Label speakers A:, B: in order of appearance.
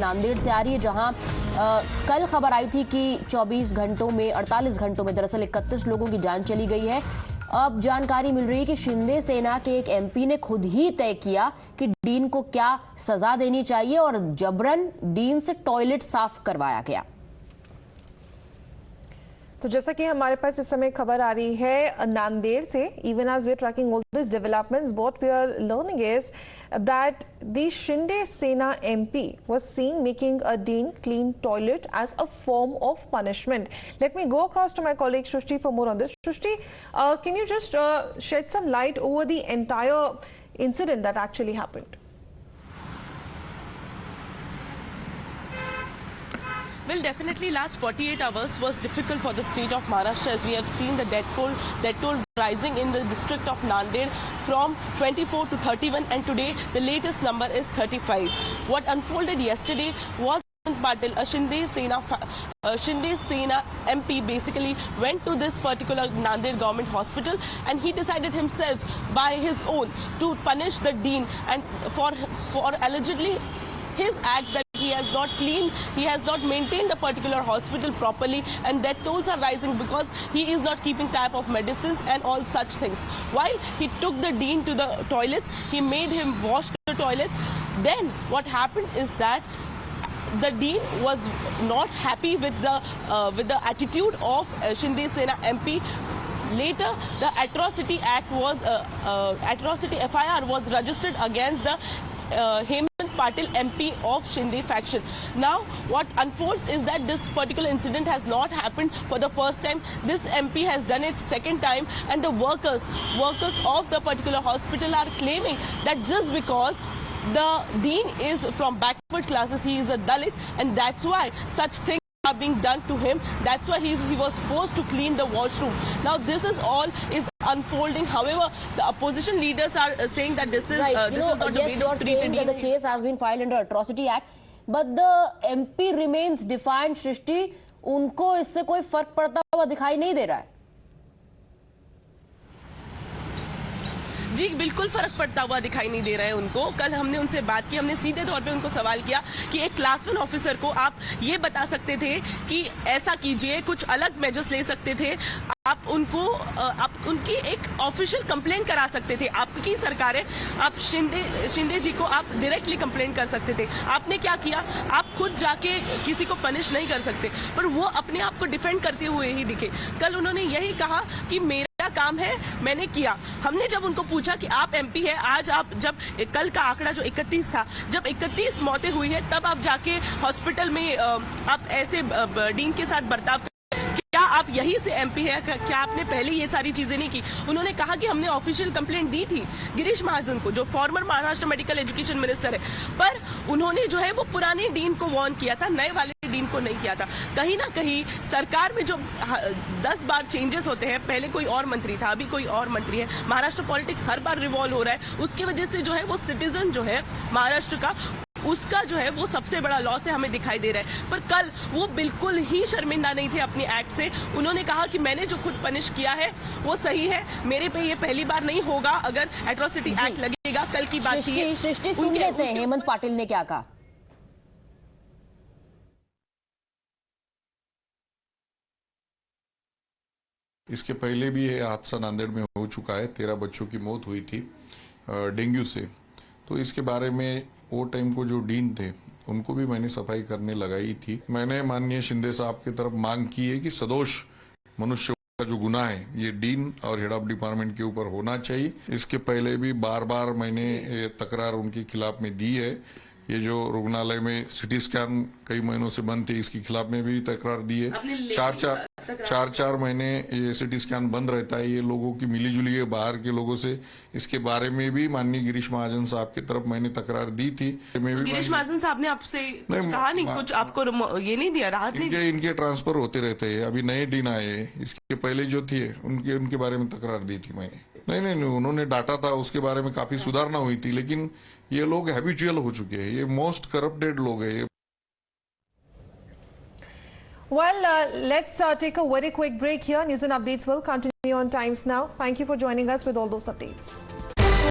A: नांदेड़ से आ रही है, जहां कल खबर आई थी कि 24 घंटों में 48 घंटों में दरअसल 31 लोगों की जान चली गई है। अब जानकारी मिल रही है कि शिंदे सेना के एक एमपी ने खुद ही तय किया कि डीन को क्या सजा देनी चाहिए और जबरन डीन से टॉयलेट साफ करवाया गया।
B: तो जैसा कि हमारे पास इस समय खबर आ रही है नांदेड़ से, even as we are tracking all this developments, what we are learning is that the Shinde Sena MP was seen making a dean clean toilet as a form of punishment. Let me go across to my colleague Shrishti for more on this. Shrishti, can you just shed some light over the entire incident that actually happened?
C: Well, definitely last 48 hours was difficult for the state of Maharashtra, as we have seen the death toll rising in the district of Nanded from 24 to 31, and today the latest number is 35. What unfolded yesterday was Patil, a Shinde Sena MP, basically went to this particular Nanded government hospital and he decided himself by his own to punish the dean and for allegedly his acts that he has not cleaned, he has not maintained the particular hospital properly, and death tolls are rising because he is not keeping tab of medicines and all such things. While he took the dean to the toilets, he made him wash the toilets. Then what happened is that the dean was not happy with the attitude of Shinde Sena MP. Later, the atrocity act was atrocity FIR was registered against the Hemant Patil MP of Shinde faction. Now, what unfolds is that this particular incident has not happened for the first time. This MP has done it second time, and the workers of the particular hospital are claiming that just because the dean is from backward classes, he is a Dalit, and that's why such things are being done to him. That's why he was forced to clean the washroom. Now this is all is unfolding. However, the opposition leaders are saying that this is
A: right.
C: This is not
A: yes, you are saying that the case has been filed under Atrocity Act, but the MP remains defiant. सृष्टि, उनको इससे कोई फर्क पड़ता हुआ दिखाई नहीं दे रहा है।
C: जी बिल्कुल फर्क पड़ता हुआ दिखाई नहीं दे रहा है उनको। कल हमने उनसे बात की, हमने सीधे तौर पे उनको सवाल किया कि एक क्लास 1 ऑफिसर को आप ये बता सकते थे कि ऐसा कीजिए, कुछ अलग मेजर्स ले सकते थे, आप उनकी एक ऑफिशियल कंप्लेंट करा सकते थे। आपकी सरकार है, आप शिंदे जी को आप डायरेक्टली कंप्लेंट कर सकते थे। आपने क्या किया? आप खुद जाके किसी को पनिश नहीं कर सकते, पर वो अपने आप को डिफेंड करते हुए ही दिखे। कल उन्होंने यही कहा कि मेरा काम है, मैंने किया। हमने जब उनको पूछा कि आप MP है, आज आप जब कल का आंकड़ा जो 31 था, जब 31 मौतें हुई है, तब आप जाके हॉस्पिटल में आप ऐसे डीन के साथ बर्ताव, क्या आप यही से MP है? क्या आपने पहले ये सारी चीजें नहीं की? उन्होंने कहा कि हमने ऑफिशियल कंप्लेंट दी थी गिरीश महाजन को, जो farmer Maharashtra medical education minister है, पर उन्होंने जो है वो पुराने डीन को वार्न किया था, नए वाले डीन को नहीं किया था। कहीं ना कहीं सरकार में जो 10 बार चेंजेस होते हैं, पहले कोई और मंत्री था, अभी कोई और मंत्री है, महाराष्ट्र पॉलिटिक्स हर बार रिवॉल्व हो रहा है, उसकी वजह से जो है वो सिटीजन जो है महाराष्ट्र का, उसका जो है वो सबसे बड़ा लॉस है, हमें दिखाई दे रहा है। पर कल वो बिल्कुल ही शर्मिंदा नहीं थे अपने एक्ट से। उन्होंने कहा कि मैंने जो खुद पनिश किया है वो सही है, मेरे पे ये पहली बार नहीं होगा अगर एट्रोसिटी एक्ट लगेगा। कल की बात है।
A: सृष्टि, सुन लेते हैं हेमंत पाटिल ने क्या कहा।
D: इसके पहले भी ये हादसा नांदेड़ में हो चुका है, 13 बच्चों की मौत हुई थी डेंगू से। तो इसके बारे में वो टाइम को जो डीन थे उनको भी मैंने सफाई करने लगाई थी। मैंने माननीय शिंदे साहब की तरफ मांग की है कि सदोष मनुष्य का जो गुनाह है ये डीन और हेड ऑफ डिपार्टमेंट के ऊपर होना चाहिए। इसके पहले भी बार बार मैंने तकरार उनके खिलाफ में दी है। ये जो रुग्णालय में सिटी स्कैन कई महीनों से बंद थे, इसके खिलाफ में भी तकरार दी है। चार महीने ये सिटी स्कैन बंद रहता है, ये लोगों की मिलीजुली है बाहर के लोगों से। इसके बारे में भी माननीय गिरीश महाजन साहब की तरफ मैंने तकरार दी थी।
C: गिरीश महाजन साहब ने आपसे कहा नहीं, कुछ आपको ये नहीं दिया, राहत नहीं?
D: इनके ट्रांसफर होते रहते हैं। अभी नए डीन आए, इसके पहले जो थे उनके बारे में तकरार दी थी मैंने। नहीं, उन्होंने डाटा था, उसके बारे में काफी सुधारना हुई थी, लेकिन ये लोग हैबिचुअल हो चुके हैं, ये मोस्ट करप्टेड लोग हैं।
B: Well, let's take a very quick break here. News and updates will continue on Times Now. Thank you for joining us with all those updates.